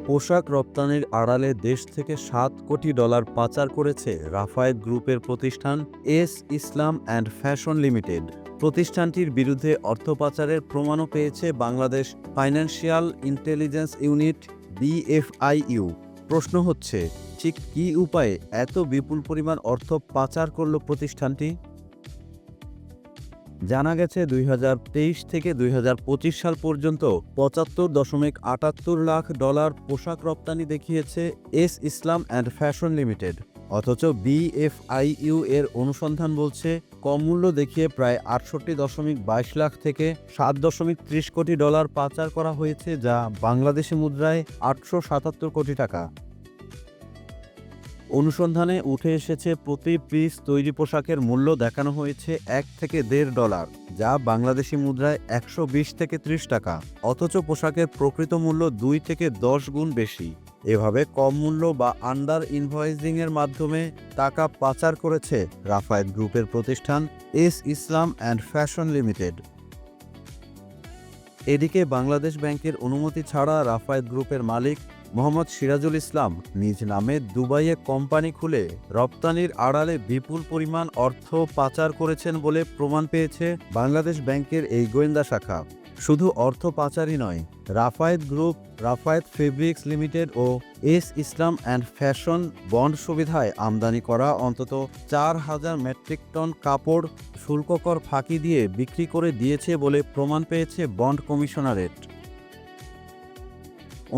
পোশাক রপ্তানির আড়ালে দেশ থেকে $7 কোটি পাচার করেছে রাফায়েত গ্রুপের প্রতিষ্ঠান S Islam and fashion limited. প্রতিষ্ঠানটির বিরুদ্ধে অর্থ পাচারের প্রমাণও পেয়েছে Bangladesh financial intelligence unit BFIU। প্রশ্ন হচ্ছে, ঠিক কী উপায়ে এত বিপুল পরিমাণ অর্থ পাচার করল প্রতিষ্ঠানটি? জানা গেছে 2023 থেকে 2025 সাল পর্যন্ত $75.78 লাখ পোশাক রপ্তানি দেখিয়েছে S Islam and fashion limited. অথচ BFIU এর অনুসন্ধান বলছে কম মূল্য দেখিয়ে প্রায় $68.22 লাখ থেকে $7.30 কোটি পাচার করা হয়েছে, যা বাংলাদেশি মুদ্রায় 877 কোটি টাকা। অনুসন্ধানে উঠে এসেছে প্রতি পিস তৈরি পোশাকের মূল্য দেখানো হয়েছে $1 থেকে $1.5, যা বাংলাদেশি মুদ্রায় 120 থেকে 30 টাকা। অথচ পোশাকের প্রকৃত মূল্য 2 থেকে 10 গুণ বেশি। এভাবে কম মূল্য বা আন্ডার ইনভয়েসিংয়ের মাধ্যমে টাকা পাচার করেছে রাফায়েত গ্রুপের প্রতিষ্ঠান S Islam and fashion limited. এদিকে বাংলাদেশ ব্যাংকের অনুমতি ছাড়া রাফায়েত গ্রুপের মালিক মোহাম্মদ সিরাজুল ইসলাম নিজ নামে দুবাইয়ে কোম্পানি খুলে রপ্তানির আড়ালে বিপুল পরিমাণ অর্থ পাচার করেছেন বলে প্রমাণ পেয়েছে বাংলাদেশ ব্যাংকের এই গোয়েন্দা শাখা। শুধু অর্থ পাচারই নয়, Rafayet group Rafayet fabrics limited ও S Islam and fashion bond সুবিধায় আমদানি করা অন্তত 4000 মেট্রিক টন কাপড় শুল্ক কর ফাঁকি দিয়ে বিক্রি করে দিয়েছে বলে প্রমাণ পেয়েছে বন্ড কমিশনারেট।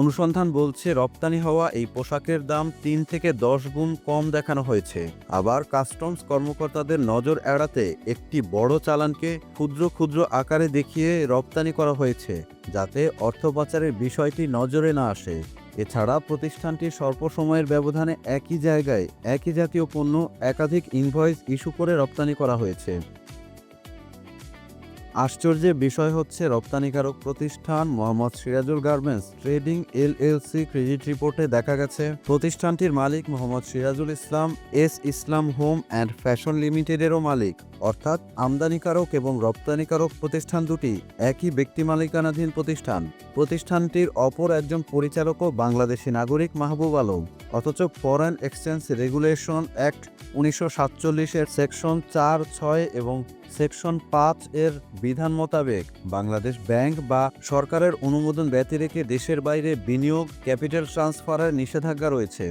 অনুসন্ধান বলছে রপ্তানি হওয়া এই পোশাকের দাম 3 থেকে 10 গুণ কম দেখানো হয়েছে। আবার কাস্টমস কর্মকর্তাদের নজর এড়াতে একটি বড় চালানকে ক্ষুদ্র ক্ষুদ্র আকারে দেখিয়ে রপ্তানি করা হয়েছে, যাতে অর্থ পাচারের বিষয়টি নজরে না আসে। এছাড়া প্রতিষ্ঠানটি স্বল্প সময়ের ব্যবধানে একই জায়গায় একই জাতীয় পণ্য একাধিক ইনভয়েস ইস্যু করে রপ্তানি করা হয়েছে। আশ্চর্যের বিষয় হচ্ছে, রপ্তানিকারক প্রতিষ্ঠান Mohammad Sirajul garments trading LLC credit রিপোর্টে দেখা গেছে প্রতিষ্ঠানটির মালিক Mohammad Sirajul Islam S Islam home and fashion লিমিটেডেরও মালিক, অর্থাৎ আমদানিকারক এবং রপ্তানিকারক প্রতিষ্ঠান দুটি একই ব্যক্তি মালিকানাধীন প্রতিষ্ঠান। প্রতিষ্ঠানটির অপর একজন পরিচালকও বাংলাদেশি নাগরিক মাহবুব আলম। অথচ ফরেন এক্সচেঞ্জ রেগুলেশন অ্যাক্ট 1947 এর সেকশন 4, 6 এবং সেকশন 5 এর বিধান মোতাবেক বাংলাদেশ ব্যাংক বা সরকারের অনুমোদন ব্যতি রেখে দেশের বাইরে বিনিয়োগ ক্যাপিটাল ট্রান্সফারের নিষেধাজ্ঞা রয়েছে।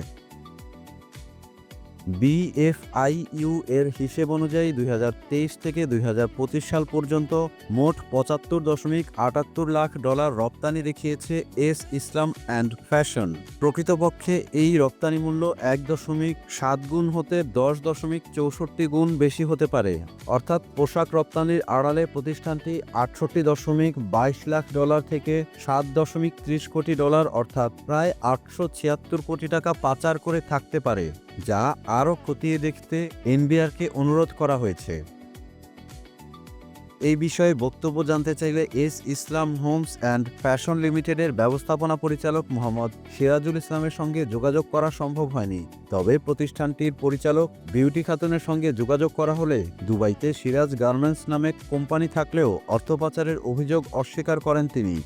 BFIU এর হিসেব অনুযায়ী 2023 থেকে 2025 সাল পর্যন্ত মোট $75.78 লাখ রপ্তানি দেখিয়েছে এস ইসলাম অ্যান্ড ফ্যাশন। প্রকৃতপক্ষে এই রপ্তানি মূল্য 1.7 গুণ হতে 10.64 গুণ বেশি হতে পারে। অর্থাৎ পোশাক রপ্তানির আড়ালে প্রতিষ্ঠানটি $68.22 লাখ থেকে $7.30 কোটি অর্থাৎ প্রায় 876 কোটি টাকা পাচার করে থাকতে পারে, যা আরও খতিয়ে দেখতে NBRকে অনুরোধ করা হয়েছে। এই বিষয়ে বক্তব্য জানতে চাইলে S Islam Holmes and fashion লিমিটেডের ব্যবস্থাপনা পরিচালক মোহাম্মদ সিরাজুল ইসলামের সঙ্গে যোগাযোগ করা সম্ভব হয়নি। তবে প্রতিষ্ঠানটির পরিচালক বিউটি খাতুনের সঙ্গে যোগাযোগ করা হলে দুবাইতে সিরাজ গার্মেন্টস নামে কোম্পানি থাকলেও অর্থ পাচারের অভিযোগ অস্বীকার করেন তিনি।